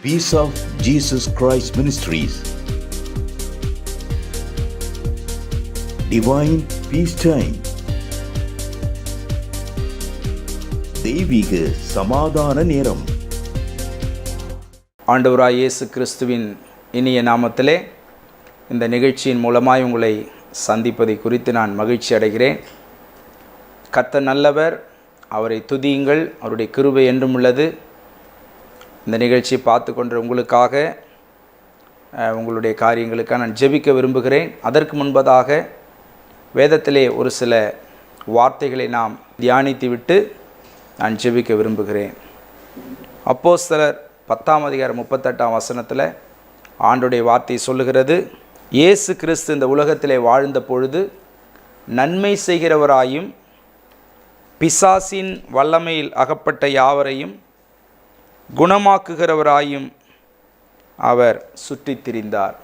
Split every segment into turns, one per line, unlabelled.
Peace of Jesus Christ Ministries, Divine Peace Time, தெய்வீக சமாதான நேரம்.
ஆண்டவராய் இயேசு கிறிஸ்துவின் இனிய நாமத்திலே இந்த நிகழ்ச்சியின் மூலமாய் உங்களை சந்திப்பதை குறித்து நான் மகிழ்ச்சி அடைகிறேன். கர்த்தர் நல்லவர், அவரை துதியுங்கள், அவருடைய கிருபை என்றும் உள்ளது. இந்த நிகழ்ச்சியை பார்த்து கொண்ட உங்களுக்காக உங்களுடைய காரியங்களுக்காக நான் ஜெபிக்க விரும்புகிறேன். அதற்கு முன்பதாக வேதத்திலே ஒரு சில வார்த்தைகளை நாம் தியானித்து விட்டு நான் ஜெபிக்க விரும்புகிறேன். அப்போஸ்தலர் 10:38 ஆண்டுடைய வார்த்தை சொல்லுகிறது, இயேசு கிறிஸ்து இந்த உலகத்திலே வாழ்ந்த பொழுது நன்மை செய்கிறவராயும் பிசாசின் வல்லமையில் அகப்பட்ட யாவரையும் குணமாக்குகிறவராயும் அவர் சுற்றித் திரிந்தார்.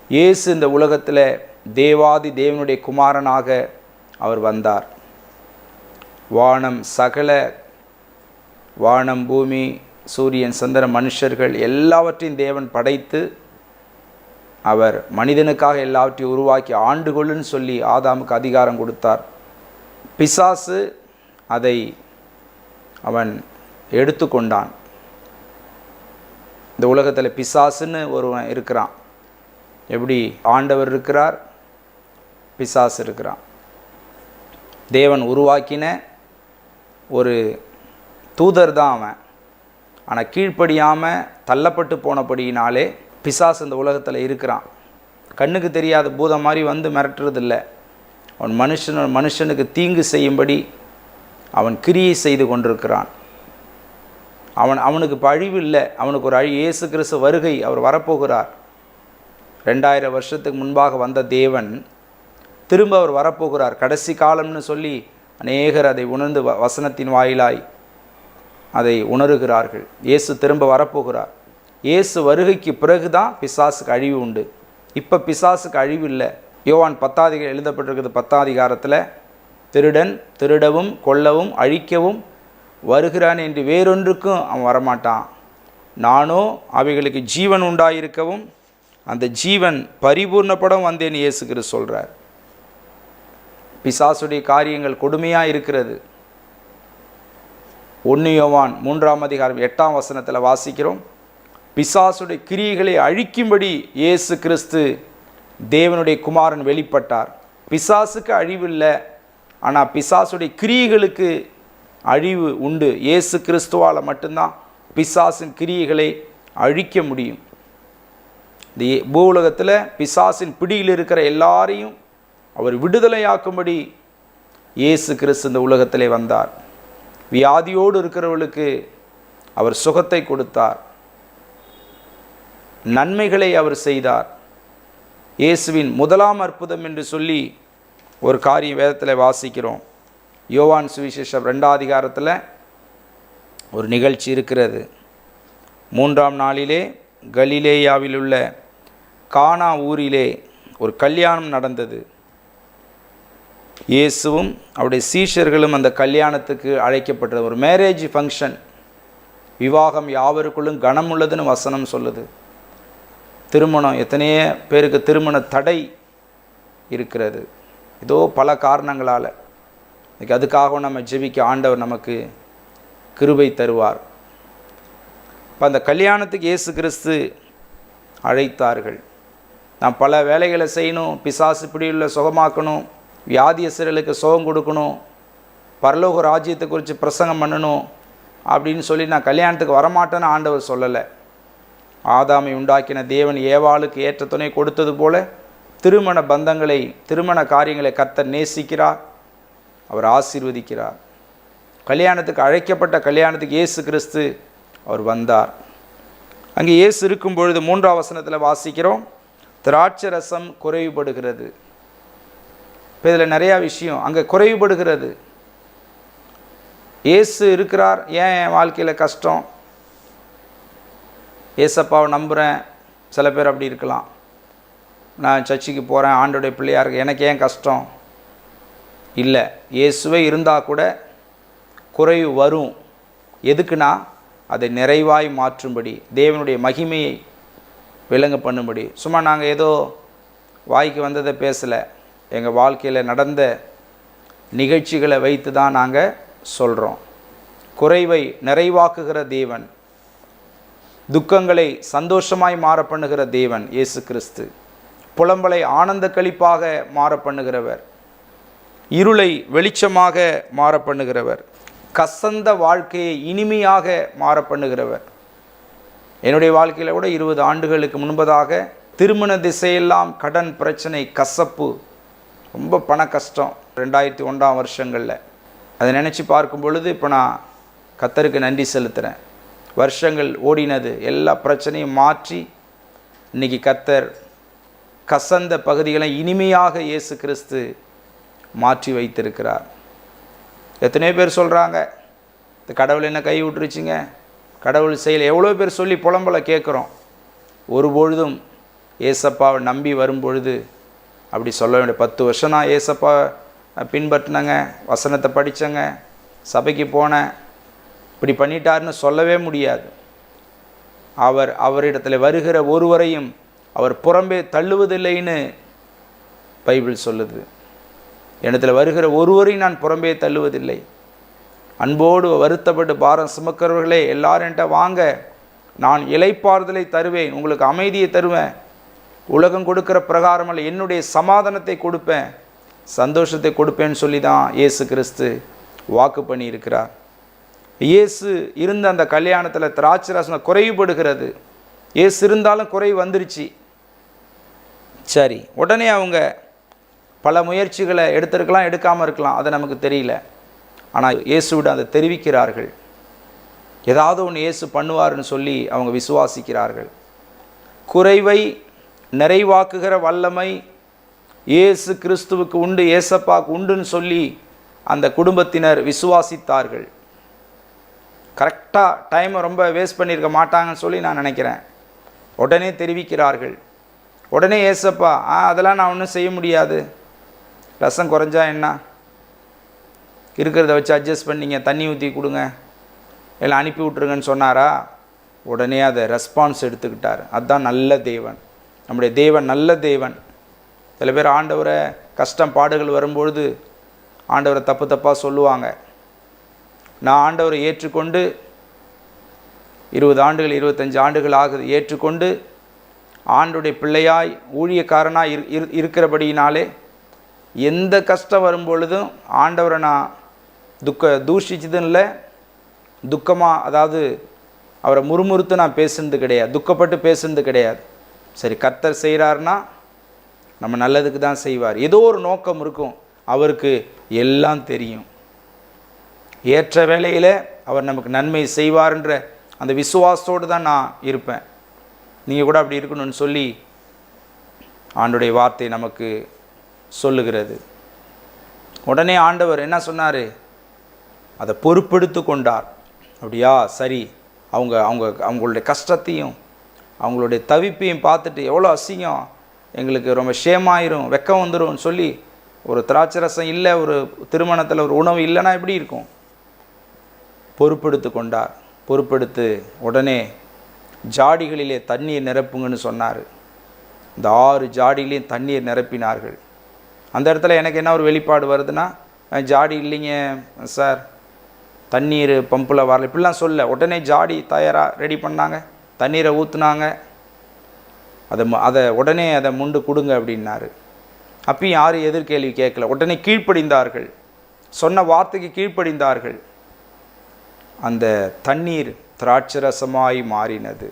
இயேசு இந்த உலகத்தில் தேவாதி தேவனுடைய குமாரனாக அவர் வந்தார். வானம் பூமி சூரியன் சந்திரன் மனுஷர்கள் எல்லாவற்றையும் தேவன் படைத்து அவர் மனிதனுக்காக எல்லாவற்றையும் உருவாக்கி ஆண்டுகொள்ளுன்னு சொல்லி ஆதாமுக்கு அதிகாரம் கொடுத்தார். பிசாசு அதை அவன் எடுத்துக்கொண்டான். இந்த உலகத்தில் பிசாசுன்னு ஒருவன் இருக்கிறான். எப்படி ஆண்டவர் இருக்கிறார், பிசாசு இருக்கிறான். தேவன் உருவாக்கின ஒரு தூதர் தான் அவன். ஆனால் கீழ்ப்படியாமல் தள்ளப்பட்டு போனபடியினாலே பிசாசு இந்த உலகத்தில் இருக்கிறான். கண்ணுக்கு தெரியாத பூதம் மாதிரி வந்து மிரட்டுறதில்ல. அவன் மனுஷனுக்கு தீங்கு செய்யும்படி அவன் கிரியை செய்து கொண்டிருக்கிறான். அவனுக்கு இப்போ அழிவு இல்லை. அவனுக்கு ஒரு இயேசு கிறிஸ்து வருகை, அவர் வரப்போகிறார். 2000 வருஷத்துக்கு முன்பாக வந்த தேவன் திரும்ப அவர் வரப்போகிறார். கடைசி காலம்னு சொல்லி அநேகர் அதை உணர்ந்து வசனத்தின் வாயிலாய் அதை உணர்கிறார்கள். இயேசு திரும்ப வரப்போகிறார். இயேசு வருகைக்கு பிறகு தான் பிசாசுக்கு அழிவு உண்டு. இப்போ பிசாசுக்கு அழிவு இல்லை. யோவான் 10 எழுதப்பட்டிருக்கிறது. 10 திருடன் திருடவும் கொல்லவும் அழிக்கவும் வருகிறான் என்று வேறொன்றுக்கும் அவன் வரமாட்டான். நானோ அவைகளுக்கு ஜீவன் உண்டாயிருக்கவும் அந்த ஜீவன் பரிபூர்ணப்படம் வந்தேன் இயேசு கிறிஸ்து சொல்கிறார். பிசாசுடைய காரியங்கள் கொடுமையாக இருக்கிறது. 1 யோவான் 3:8 வாசிக்கிறோம், பிசாசுடைய கிரியைகளை அழிக்கும்படி இயேசு கிறிஸ்து தேவனுடைய குமாரன் வெளிப்பட்டார். பிசாசுக்கு அழிவில்லை, ஆனால் பிசாசுடைய கிரியைகளுக்கு அழிவு உண்டு. இயேசு கிறிஸ்துவால் மட்டும்தான் பிசாசின் கிரியைகளை அழிக்க முடியும். இந்த பூவுலகத்தில் பிசாசின் பிடியில் இருக்கிற எல்லாரையும் அவர் விடுதலையாக்கும்படி இயேசு கிறிஸ்து இந்த உலகத்திலே வந்தார். வியாதியோடு இருக்கிறவர்களுக்கு அவர் சுகத்தை கொடுத்தார். நன்மைகளை அவர் செய்தார். இயேசுவின் முதலாம் அற்புதம் என்று சொல்லி ஒரு காரியம் வேதத்தில் வாசிக்கிறோம். யோவான் சுவிசேஷம் 2 ஒரு நிகழ்ச்சி இருக்கிறது. 3ஆம் நாளிலே கலிலேயாவில் உள்ள கானா ஊரிலே ஒரு கல்யாணம் நடந்தது. இயேசுவும் அவருடைய சீஷர்களும் அந்த கல்யாணத்துக்கு அழைக்கப்பட்டது. ஒரு மேரேஜ் ஃபங்க்ஷன். விவாகம் யாவருக்குள்ளும் கனம் உள்ளதுன்னு வசனம் சொல்லுது. திருமணம், எத்தனையோ பேருக்கு திருமண தடை இருக்கிறது, ஏதோ பல காரணங்களால். அதுக்காக நம்ம ஜெபிக்க ஆண்டவர் நமக்கு கிருபை தருவார். இப்போ அந்த கல்யாணத்துக்கு இயேசு கிறிஸ்து அழைத்தார்கள். நான் பல வேலைகளை செய்யணும், பிசாசு பிடியுள்ள சுகமாக்கணும், வியாதியஸ்தர்களுக்கு சுகம் கொடுக்கணும், பரலோக ராஜ்யத்தை குறித்து பிரசங்கம் பண்ணணும் அப்படின்னு சொல்லி நான் கல்யாணத்துக்கு வரமாட்டேன்னு ஆண்டவர் சொல்லலை. ஆதாமை உண்டாக்கின தேவன் ஏவாளுக்கு ஏற்ற துணை கொடுத்தது போல திருமண பந்தங்களை, திருமண காரியங்களை கர்த்தர் நேசிக்கிறார், அவர் ஆசீர்வதிக்கிறார். கல்யாணத்துக்கு அழைக்கப்பட்ட கல்யாணத்துக்கு இயேசு கிறிஸ்து அவர் வந்தார். அங்கே இயேசு இருக்கும் பொழுது 3 வாசிக்கிறோம், திராட்சை ரசம் குறைவுபடுகிறது. இப்போ இதில் நிறையா விஷயம் அங்கே குறைவுபடுகிறது. இயேசு இருக்கிறார், ஏன் என் வாழ்க்கையில் கஷ்டம்? ஏசப்பாவை நம்புகிறேன். சில பேர் அப்படி இருக்கலாம். நான் சர்ச்சுக்கு போகிறேன், ஆண்டோடைய பிள்ளையாக இருக்கு, எனக்கு ஏன் கஷ்டம்? இல்லை, இயேசுவே இருந்தால் கூட குறைவு வரும். எதுக்குன்னா அதை நிறைவாய் மாற்றும்படி, தேவனுடைய மகிமையை விளங்க பண்ணும்படி. சும்மா நாங்கள் ஏதோ வாய்க்கு வந்ததை பேசலை, எங்கள் வாழ்க்கையில் நடந்த நிகழ்ச்சிகளை வைத்து தான் நாங்கள் சொல்கிறோம். குறைவை நிறைவாக்குகிற தேவன், துக்கங்களை சந்தோஷமாய் மாற பண்ணுகிற தேவன் இயேசு கிறிஸ்து. புலம்பலை ஆனந்த களிப்பாக மாற பண்ணுகிறவர், இருளை வெளிச்சமாக மாற பண்ணுகிறவர், கசந்த வாழ்க்கையை இனிமையாக மாற பண்ணுகிறவர். என்னுடைய வாழ்க்கையில் கூட 20 ஆண்டுகளுக்கு முன்பதாக திருமண திசையெல்லாம் கடன் பிரச்சனை, கசப்பு, ரொம்ப பண கஷ்டம் 2001 வருஷங்களில். அதை நினச்சி பார்க்கும் பொழுது இப்போ நான் கர்த்தருக்கு நன்றி செலுத்துகிறேன். வருஷங்கள் ஓடினது, எல்லா பிரச்சனையும் மாற்றி இன்றைக்கி கர்த்தர் கசந்த பகுதிகளை இனிமையாக இயேசு கிறிஸ்து மாற்றி வைத்திருக்கிறார். எத்தனையோ பேர் சொல்கிறாங்க, இந்த கடவுள் என்ன கை விட்டுருச்சுங்க, கடவுள் செயல், எவ்வளோ பேர் சொல்லி புலம்பலை கேட்குறோம். ஒருபொழுதும் ஏசப்பாவை நம்பி வரும்பொழுது அப்படி சொல்ல வேண்டிய. 10 வருஷம் நான் ஏசப்பா பின்பற்றினங்க, வசனத்தை படித்தங்க, சபைக்கு போனேன், இப்படி பண்ணிட்டாருன்னு சொல்லவே முடியாது. அவரிடத்தில் வருகிற ஒருவரையும் அவர் புறம்பே தள்ளுவதில்லைன்னு பைபிள் சொல்லுது. இடத்துல வருகிற ஒருவரையும் நான் புறம்பே தள்ளுவதில்லை. அன்போடு வருத்தப்பட்டு பாரம் சுமக்கிறவர்களே எல்லாரும் என்கிட்ட வாங்க, நான் இளைப்பாறுதலை தருவேன், உங்களுக்கு அமைதியை தருவேன், உலகம் கொடுக்கிற பிரகாரமல்ல, என்னுடைய சமாதானத்தை கொடுப்பேன், சந்தோஷத்தை கொடுப்பேன்னு சொல்லி தான் இயேசு கிறிஸ்து வாக்கு பண்ணியிருக்கிறார். இயேசு இருந்த அந்த கல்யாணத்தில் திராட்சை ரசம் குறைவுபடுகிறது. இயேசு இருந்தாலும் குறைவு வந்துருச்சு. சரி, உடனே அவங்க பல முயற்சிகளை எடுத்திருக்கலாம், எடுக்காமல் இருக்கலாம், அது நமக்கு தெரியல. ஆனால் இயேசுவிட அதை தெரிவிக்கிறார்கள். ஏதாவது ஒன்று இயேசு பண்ணுவார்னு சொல்லி அவங்க விசுவாசிக்கிறார்கள். குறைவை நிறைவாக்குகிற வல்லமை இயேசு கிறிஸ்துவுக்கு உண்டு, ஏசப்பாவுக்கு உண்டுன்னு சொல்லி அந்த குடும்பத்தினர் விசுவாசித்தார்கள். கரெக்டாக டைமை ரொம்ப வேஸ்ட் பண்ணியிருக்க மாட்டாங்கன்னு சொல்லி நான் நினைக்கிறேன். உடனே தெரிவிக்கிறார்கள். உடனே ஏசப்பா, அதெல்லாம் நான் ஒன்றும் செய்ய முடியாது, ரசம் குறைஞ்சா என்ன, இருக்கிறத வச்சு அட்ஜஸ்ட் பண்ணிங்க, தண்ணி ஊற்றி கொடுங்க, எல்லாம் அனுப்பி விட்ருங்கன்னு சொன்னாரா? உடனே அதை ரெஸ்பான்ஸ் எடுத்துக்கிட்டார். அதுதான் நல்ல தேவன், நம்முடைய தேவன் நல்ல தேவன். சில பேர் ஆண்டவரை கஷ்டம் பாடுகள் வரும்பொழுது ஆண்டவரை தப்பு தப்பாக சொல்லுவாங்க. நான் ஆண்டவரை ஏற்றுக்கொண்டு 20 ஆண்டுகள் 25 ஆண்டுகள் ஆகுது, ஏற்றுக்கொண்டு ஆண்டுடைய பிள்ளையாய் ஊழியக்காரனாக இருக்கிறபடியினாலே எந்த கஷ்டம் வரும்பொழுதும் ஆண்டவரை நான் தூஷிச்சதும் இல்லை, துக்கமாக, அதாவது அவரை முறுமுறுத்து நான் பேசுனது கிடையாது, துக்கப்பட்டு பேசுனது கிடையாது. சரி, கர்த்தர் செய்கிறாருன்னா நம்ம நல்லதுக்கு தான் செய்வார், ஏதோ ஒரு நோக்கம் இருக்கும், அவருக்கு எல்லாம் தெரியும், ஏற்ற வேளையில் அவர் நமக்கு நன்மை செய்வார்ன்ற அந்த விசுவாசத்தோடு தான் நான் இருப்பேன். நீங்கள் கூட அப்படி இருக்கணும்னு சொல்லி ஆண்டவருடைய வார்த்தை நமக்கு சொல்லுகிறது. உடனே ஆண்டவர் என்ன சொன்னார்? அதை பொறுப்பெடுத்து கொண்டார். அப்படியா, சரி, அவங்களுடைய கஷ்டத்தையும் அவங்களுடைய தவிப்பையும் பார்த்துட்டு எவ்வளோ அசிங்கம், எங்களுக்கு ரொம்ப ஷேமாயிரும், வெக்கம் வந்துடும் சொல்லி, ஒரு திராட்சை ரசம் இல்லை, ஒரு திருமணத்தில் ஒரு உணவு இல்லைன்னா எப்படி இருக்கும்? பொறுப்பெடுத்து கொண்டார். பொறுப்பெடுத்து உடனே ஜாடிகளிலே தண்ணீர் நிரப்புங்கன்னு சொன்னார். இந்த 6 ஜாடியிலையும் தண்ணீர் நிரப்பினார்கள். அந்த இடத்துல எனக்கு என்ன ஒரு வெளிப்பாடு வருதுன்னா, ஜாடி இல்லைங்க சார், தண்ணீர் பம்பில் வரல, இப்படிலாம் சொல்ல. உடனே ஜாடி தயாராக ரெடி பண்ணாங்க, தண்ணீரை ஊற்றுனாங்க, அதை உடனே அதை முண்டு கொடுங்க அப்படின்னாரு. அப்பயும் யாரும் எதிர்கேள்வி கேட்கல, உடனே கீழ்ப்படிந்தார்கள், சொன்ன வார்த்தைக்கு கீழ்ப்படிந்தார்கள். அந்த தண்ணீர் திராட்சரசமாய் மாறினது.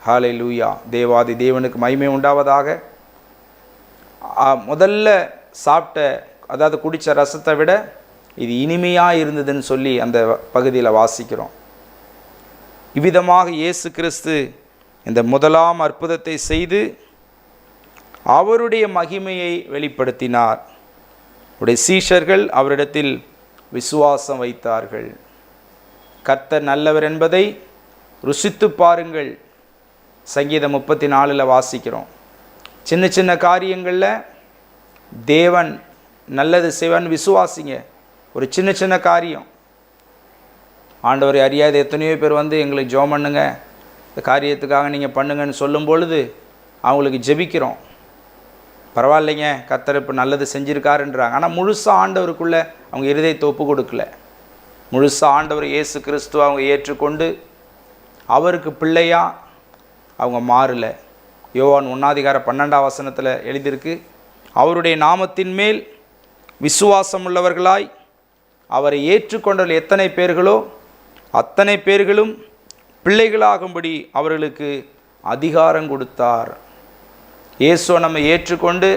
ஹல்லேலூயா, தேவாதி தேவனுக்கு மகிமை உண்டாவதாக. முதல்ல சாப்பிட்ட, அதாவது குடித்த ரசத்தை விட இது இனிமையாக இருந்ததுன்னு சொல்லி அந்த பகுதியில் வாசிக்கிறோம். இவ்விதமாக இயேசு கிறிஸ்து இந்த முதலாம் அற்புதத்தை செய்து அவருடைய மகிமையை வெளிப்படுத்தினார். அவருடைய சீஷர்கள் அவரிடத்தில் விசுவாசம் வைத்தார்கள். கர்த்தர் நல்லவர் என்பதை ருசித்து பாருங்கள், சங்கீதம் 34 வாசிக்கிறோம். சின்ன சின்ன காரியங்களில் தேவன் நல்லது செய்வான்னு விசுவாசிங்க. ஒரு சின்ன சின்ன காரியம், ஆண்டவரை அறியாத எத்தனையோ பேர் வந்து எங்களுக்கு ஜெபம் பண்ணுங்க, இந்த காரியத்துக்காக நீங்கள் பண்ணுங்கன்னு சொல்லும் பொழுது அவங்களுக்கு ஜெபிக்கிறோம். பரவாயில்லைங்க, கர்த்தர் இப்போ நல்லது செஞ்சுருக்காருன்றாங்க. ஆனால் முழுசாக ஆண்டவருக்குள்ளே அவங்க இருதயத்தை ஒப்பு கொடுக்கல. முழுசாக ஆண்டவர் இயேசு கிறிஸ்துவ அவங்க ஏற்றுக்கொண்டு அவருக்கு பிள்ளையாக அவங்க மாறலை. யோவான் 1:12 எழுதியிருக்கு, அவருடைய நாமத்தின் மேல் விசுவாசம் உள்ளவர்களாய் அவரை ஏற்றுக்கொண்டவர்கள் எத்தனை பேர்களோ அத்தனை பேர்களும் பிள்ளைகளாகும்படி அவர்களுக்கு அதிகாரம் கொடுத்தார். இயேசுவை நம்ம ஏற்றுக்கொண்டு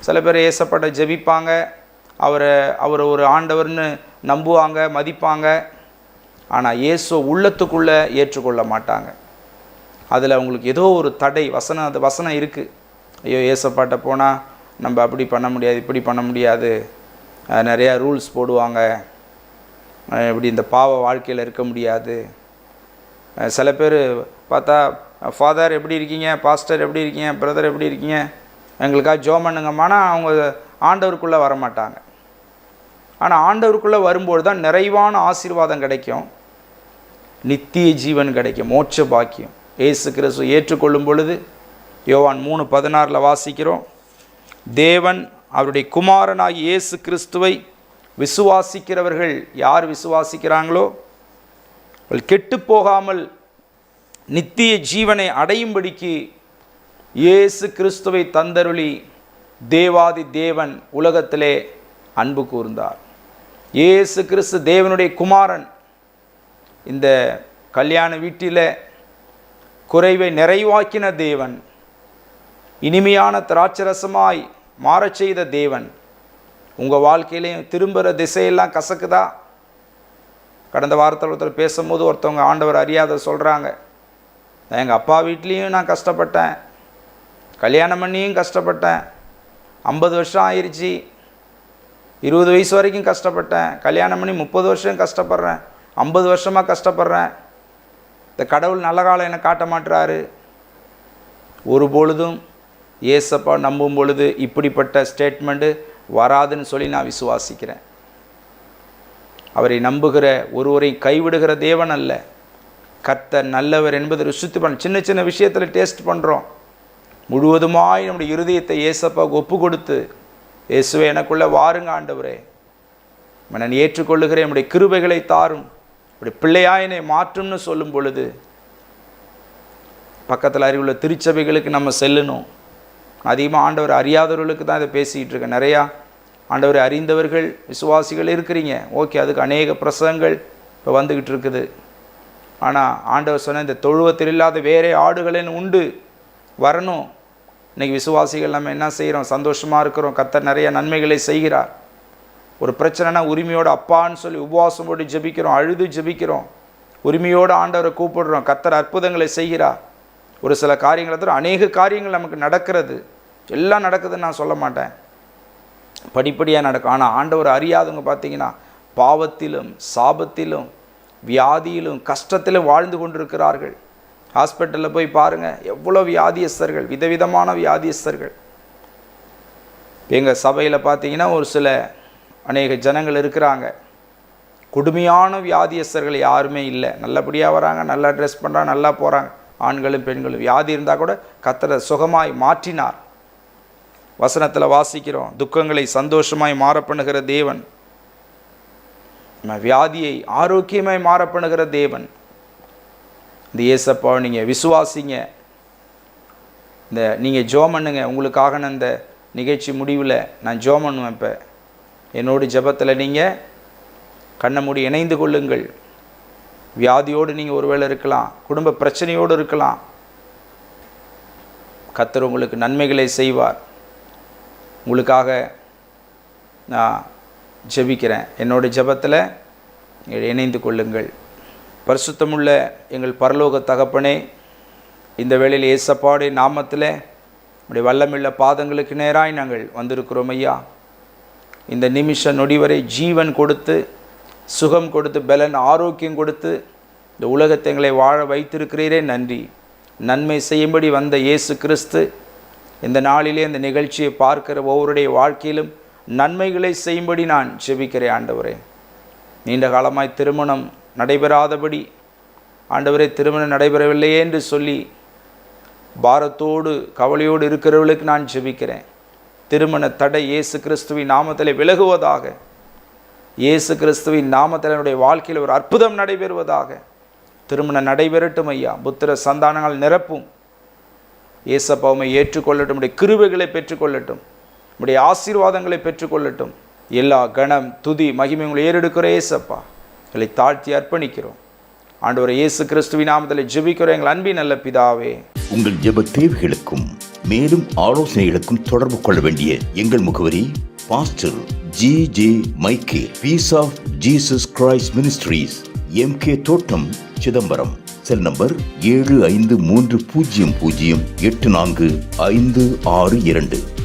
சில பேர் ஏசப்பட்ட ஜெபிப்பாங்க, அவரை ஒரு ஆண்டவர்னு நம்புவாங்க, மதிப்பாங்க. ஆனால் இயேசுவை உள்ளத்துக்குள்ளே ஏற்றுக்கொள்ள மாட்டாங்க. அதில் அவங்களுக்கு ஏதோ ஒரு தடை அந்த வசனம் இருக்குது. ஐயோ, ஏசப்பாட்ட போனால் நம்ம அப்படி பண்ண முடியாது, இப்படி பண்ண முடியாது, நிறையா ரூல்ஸ் போடுவாங்க, இப்படி இந்த பாவ வாழ்க்கையில் இருக்க முடியாது. சில பேர் பார்த்தா, ஃபாதர் எப்படி இருக்கீங்க, பாஸ்டர் எப்படி இருக்கீங்க, பிரதர் எப்படி இருக்கீங்க, எங்களுக்காக ஜெபம் பண்ணுங்கம்மானா அவங்க ஆண்டவருக்குள்ளே வரமாட்டாங்க. ஆனால் ஆண்டவருக்குள்ளே வரும்போது தான் நிறைவான ஆசீர்வாதம் கிடைக்கும், நித்திய ஜீவன் கிடைக்கும், மோட்ச பாக்கியம். இயேசு கிறிஸ்து ஏற்றுக்கொள்ளும் பொழுது யோவான் 3:16 வாசிக்கிறோம், தேவன் அவருடைய குமாரனாகி இயேசு கிறிஸ்துவை விசுவாசிக்கிறவர்கள் யார் விசுவாசிக்கிறாங்களோ அவர்கள் கெட்டு போகாமல் நித்திய ஜீவனை அடையும்படிக்கு இயேசு கிறிஸ்துவை தந்தருளி தேவாதி தேவன் உலகத்திலே அன்பு கூர்ந்தார். இயேசு கிறிஸ்து தேவனுடைய குமாரன். இந்த கல்யாண வீட்டில் குறைவை நிறைவாக்கின தேவன், இனிமையான திராட்சரசமாய் மாறச் செய்த தேவன். உங்கள் வாழ்க்கையிலையும் திரும்புகிற திசையெல்லாம் கசக்குதா? கடந்த வாரத்தில் ஒருத்தர் பேசும்போது ஒருத்தவங்க ஆண்டவர் அறியாத சொல்கிறாங்க, எங்கள் அப்பா வீட்லேயும் நான் கஷ்டப்பட்டேன், கல்யாணம் பண்ணியும் கஷ்டப்பட்டேன், 50 வருஷம் ஆயிடுச்சு, 20 வயசு வரைக்கும் கஷ்டப்பட்டேன், கல்யாணம் பண்ணி 30 வருஷம் கஷ்டப்படுறேன், 50 வருஷமாக கஷ்டப்படுறேன், இந்த கடவுள் நல்ல காலம் என்னை காட்ட மாட்டுறாரு. ஒரு பொழுதும் ஏசப்பா நம்பும் பொழுது இப்படிப்பட்ட ஸ்டேட்மெண்ட்டு வராதுன்னு சொல்லி நான் விசுவாசிக்கிறேன். அவரை நம்புகிற ஒருவரை கைவிடுகிற தேவன் அல்ல. கர்த்தர் நல்லவர் என்பதை ருசித்து சின்ன சின்ன விஷயத்தில் டேஸ்ட் பண்ணுறோம். முழுவதுமாய் நம்முடைய இருதயத்தை ஏசப்பாவுக்கு ஒப்பு கொடுத்து, இயேசுவே எனக்குள்ளே வாருங்க ஆண்டவரே, நான் ஏற்றுக்கொள்ளுகிறேன், நம்முடைய கிருபைகளை தாரும், இப்படி பிள்ளையாயினை மாற்றும்னு சொல்லும் பொழுது பக்கத்தில் அறிவுள்ள திருச்சபைகளுக்கு நம்ம செல்லணும். அதிகமாக ஆண்டவர் அறியாதவர்களுக்கு தான் இதை பேசிகிட்டு இருக்கேன். நிறையா ஆண்டவரை அறிந்தவர்கள் விசுவாசிகள் இருக்கிறீங்க, ஓகே, அதுக்கு அநேக பிரசங்கங்கள் இப்போ வந்துக்கிட்டு இருக்குது. ஆனால் ஆண்டவர் சொன்ன இந்த தொழுவத்தில் இல்லாத வேறே ஆடுகளின் உண்டு வரணும். இன்றைக்கி விசுவாசிகள் நம்ம என்ன செய்கிறோம்? சந்தோஷமாக இருக்கிறோம், கர்த்தர் நிறைய நன்மைகளை செய்கிறார். ஒரு பிரச்சனைனா உரிமையோடு அப்பான்னு சொல்லி உபவாசம் போட்டு ஜெபிக்கிறோம், அழுது ஜெபிக்கிறோம், உரிமையோடு ஆண்டவரை கூப்பிடுறோம், கர்த்தர் அற்புதங்களை செய்கிறார். ஒரு சில காரியங்களை தவிர அநேக காரியங்கள் நமக்கு நடக்கிறது. எல்லாம் நடக்குதுன்னு நான் சொல்ல மாட்டேன், படிப்படியாக நடக்கும். ஆனால் ஆண்டவர் அறியாதவங்க பார்த்தீங்கன்னா பாவத்திலும் சாபத்திலும் வியாதியிலும் கஷ்டத்திலும் வாழ்ந்து கொண்டிருக்கிறார்கள். ஹாஸ்பிட்டலில் போய் பாருங்கள், எவ்வளோ வியாதியஸ்தர்கள், விதவிதமான வியாதியஸ்தர்கள். எங்கள் சபையில் பார்த்தீங்கன்னா ஒரு சில அநேக ஜனங்கள் இருக்கிறாங்க, கொடுமையான வியாதியஸ்தர்கள் யாருமே இல்லை. நல்லபடியாக வராங்க, நல்லா ட்ரெஸ் பண்ணுறாங்க, நல்லா போகிறாங்க, ஆண்களும் பெண்களும். வியாதி இருந்தால் கூட கர்த்தர் சுகமாய் மாற்றினார். வசனத்தில் வாசிக்கிறோம், துக்கங்களை சந்தோஷமாய் மாற பண்ணுகிற தேவன், வியாதியை ஆரோக்கியமாய் மாற பண்ணுகிற தேவன். இந்த இயேசப்பா நீங்கள் விசுவாசிங்க, இந்த நீங்கள் ஜெபம் பண்ணுங்க. உங்களுக்காக நான் இந்த நிகழ்ச்சி முடிவில் நான் ஜெபம் பண்ணுவேன். இப்போ என்னோட ஜெபத்தில் நீங்கள் கண்ணை மூடி இணைந்து கொள்ளுங்கள். வியாதியோடு நீங்கள் ஒருவேளை இருக்கலாம், குடும்ப பிரச்சனையோடு இருக்கலாம், கர்த்தர் உங்களுக்கு நன்மைகளை செய்வார். உங்களுக்காக நான் ஜெபிக்கிறேன். என்னோட ஜெபத்தில் இணைந்து கொள்ளுங்கள். பரிசுத்தமுள்ள எங்கள் பரலோக தகப்பனே, இந்த வேளையில் இயேசப்பாவுடைய நாமத்தில் உடைய வல்லமுள்ள பாதங்களுக்கு நேராய் நாங்கள் வந்திருக்கிறோம் ஐயா. இந்த நிமிஷ நொடி வரை ஜீவன் கொடுத்து, சுகம் கொடுத்து, பலன் ஆரோக்கியம் கொடுத்து இந்த உலகத்தை எங்களை வாழ வைத்திருக்கிறீரே, நன்றி. நன்மை செய்யும்படி வந்த இயேசு கிறிஸ்து இந்த நாளிலே இந்த நிகழ்ச்சியை பார்க்கிற ஒவ்வொருடைய வாழ்க்கையிலும் நன்மைகளை செய்யும்படி நான் ஜெபிக்கிறேன் ஆண்டவரே. நீண்ட காலமாய் திருமணம் நடைபெறாதபடி ஆண்டவரே திருமணம் நடைபெறவில்லையே என்று சொல்லி பாரத்தோடு கவலையோடு இருக்கிறவர்களுக்கு நான் ஜெபிக்கிறேன். திருமண தடை இயேசு கிறிஸ்துவின் நாமத்திலே விலகுவதாக. இயேசு கிறிஸ்துவின் நாமத்தில் என்னுடைய வாழ்க்கையில் ஒரு அற்புதம் நடைபெறுவதாக. திருமணம் நடைபெறட்டும் ஐயா. புத்திர சந்தானங்கள் நிரப்பும். இயேசப்பாவை ஏற்றுக்கொள்ளட்டும். உடைய கிருபைகளை பெற்றுக்கொள்ளட்டும். உடைய ஆசீர்வாதங்களை பெற்றுக்கொள்ளட்டும். எல்லா கணம் துதி மகிமை உங்களை ஏறெடுக்கிற இயேசப்பா எங்களை தாழ்த்தி அர்ப்பணிக்கிறோம். ஆண்டவரே இயேசு கிறிஸ்துவின் நாமத்தில் ஜெபிக்கிறோம் எங்கள் அன்பின் நல்ல பிதாவே.
உங்கள் ஜெப தேவைகளுக்கும் மேலும் ஆலோசனைகளுக்கும் தொடர்பு கொள்ள வேண்டிய எங்கள் முகவரி pastor G.J. Michael, Peace of Jesus Christ Ministries, MK தோட்டம், சிதம்பரம். Cell number 7530084562.